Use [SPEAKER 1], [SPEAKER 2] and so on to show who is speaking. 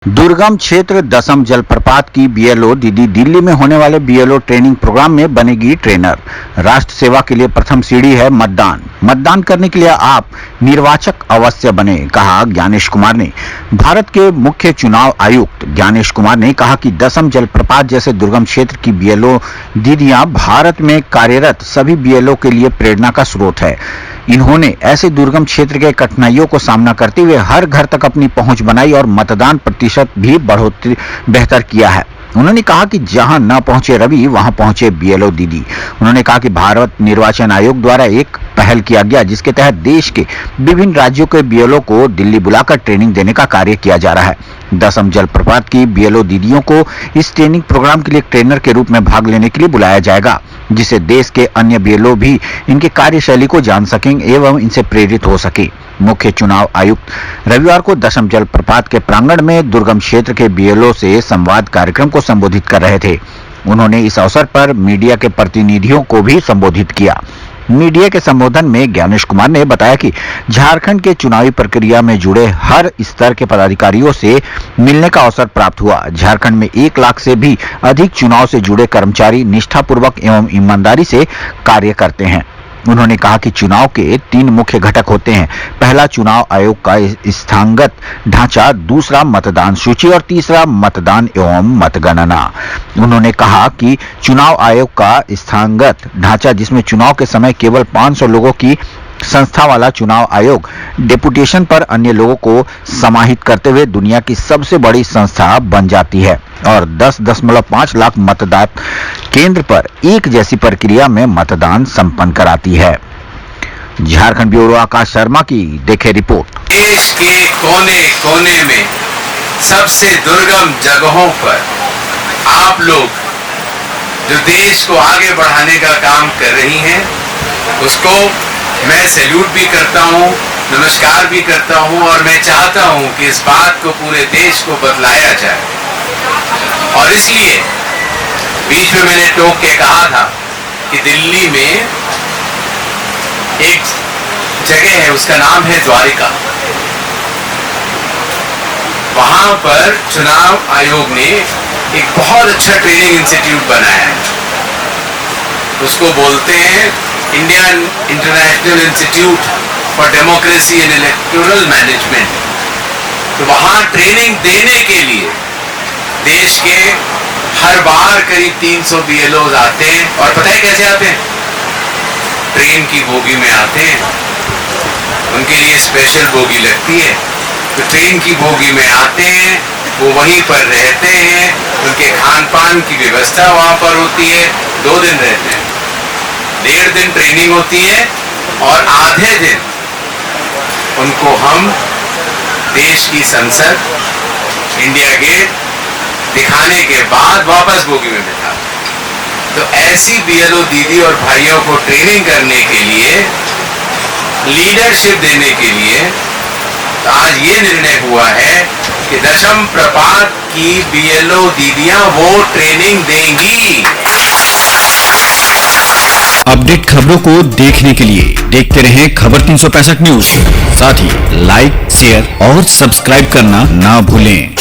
[SPEAKER 1] दुर्गम क्षेत्र दसम जलप्रपात की बीएलओ दीदी दिल्ली में होने वाले बीएलओ ट्रेनिंग प्रोग्राम में बनेगी ट्रेनर। राष्ट्र सेवा के लिए प्रथम सीढ़ी है मतदान। मतदान करने के लिए आप निर्वाचक अवश्य बने, कहा ज्ञानेश कुमार ने। भारत के मुख्य चुनाव आयुक्त ज्ञानेश कुमार ने कहा कि दसम जलप्रपात जैसे दुर्गम क्षेत्र की बीएलओ दीदियां भारत में कार्यरत सभी बीएलओ के लिए प्रेरणा का स्रोत है। इन्होंने ऐसे दुर्गम क्षेत्र के कठिनाइयों को सामना करते हुए हर घर तक अपनी पहुंच बनाई और मतदान प्रतिशत भी बेहतर किया है। उन्होंने कहा कि जहां न पहुंचे रवि वहां पहुंचे बीएलओ दीदी। उन्होंने कहा कि भारत निर्वाचन आयोग द्वारा एक पहल किया गया जिसके तहत देश के विभिन्न राज्यों के बीएलओ को दिल्ली बुलाकर ट्रेनिंग देने का कार्य किया जा रहा है। दसम जलप्रपात की बीएलओ दीदियों को इस ट्रेनिंग प्रोग्राम के लिए ट्रेनर के रूप में भाग लेने के लिए बुलाया जाएगा, जिससे देश के अन्य बीएलओ भी इनके कार्यशैली को जान सकेंगे एवं इनसे प्रेरित हो सके। मुख्य चुनाव आयुक्त रविवार को दसम जलप्रपात के प्रांगण में दुर्गम क्षेत्र के बीएलओ से संवाद कार्यक्रम को संबोधित कर रहे थे। उन्होंने इस अवसर पर मीडिया के प्रतिनिधियों को भी संबोधित किया। मीडिया के संबोधन में ज्ञानेश कुमार ने बताया कि झारखंड के चुनावी प्रक्रिया में जुड़े हर स्तर के पदाधिकारियों से मिलने का अवसर प्राप्त हुआ। झारखंड में 1 लाख से भी अधिक चुनाव से जुड़े कर्मचारी निष्ठापूर्वक एवं ईमानदारी से कार्य करते हैं। उन्होंने कहा कि चुनाव के 3 मुख्य घटक होते हैं। पहला, चुनाव आयोग का स्थानगत ढांचा, दूसरा मतदान सूची और तीसरा मतदान एवं मतगणना। उन्होंने कहा कि चुनाव आयोग का स्थानगत ढांचा, जिसमें चुनाव के समय केवल 500 लोगों की संस्था वाला चुनाव आयोग डेपुटेशन पर अन्य लोगों को समाहित करते हुए दुनिया की सबसे बड़ी संस्था बन जाती है और 10.5 लाख मतदाता केंद्र पर एक जैसी प्रक्रिया में मतदान संपन्न कराती है। झारखंड ब्यूरो आकाश शर्मा की देखे रिपोर्ट।
[SPEAKER 2] देश के कोने कोने में सबसे दुर्गम जगहों पर आप लोग जो देश को आगे बढ़ाने का काम कर रही हैं, उसको मैं सैल्यूट भी करता हूं, नमस्कार भी करता हूं और मैं चाहता हूं कि इस बात को पूरे देश को बतलाया जाए। और इसलिए बीच में मैंने टोक के कहा था कि दिल्ली में एक जगह है, उसका नाम है द्वारिका। वहां पर चुनाव आयोग ने एक बहुत अच्छा ट्रेनिंग इंस्टीट्यूट बनाया है। उसको बोलते हैं Indian international institute for democracy and electoral management. तो वहां ट्रेनिंग देने के लिए देश के हर बार करीब 300 बीएलओ आते हैं। और पता है कैसे आते हैं? ट्रेन की बोगी में आते हैं। उनके लिए स्पेशल बोगी लगती है, तो ट्रेन की बोगी में आते हैं, वो वहीं पर रहते हैं, उनके खान पान की व्यवस्था वहां पर होती है। 2 दिन रहते हैं, 1.5 दिन ट्रेनिंग होती है और आधे दिन उनको हम देश की संसद, इंडिया गेट दिखाने के बाद वापस बोगी में बिठा। तो ऐसी बीएलओ दीदी और भाइयों को ट्रेनिंग करने के लिए, लीडरशिप देने के लिए तो आज ये निर्णय हुआ है कि दसम प्रपात की बीएलओ दीदियां वो ट्रेनिंग देंगी।
[SPEAKER 3] अपडेट खबरों को देखने के लिए देखते रहें खबर 365 न्यूज। साथ ही लाइक, शेयर और सब्सक्राइब करना ना भूलें।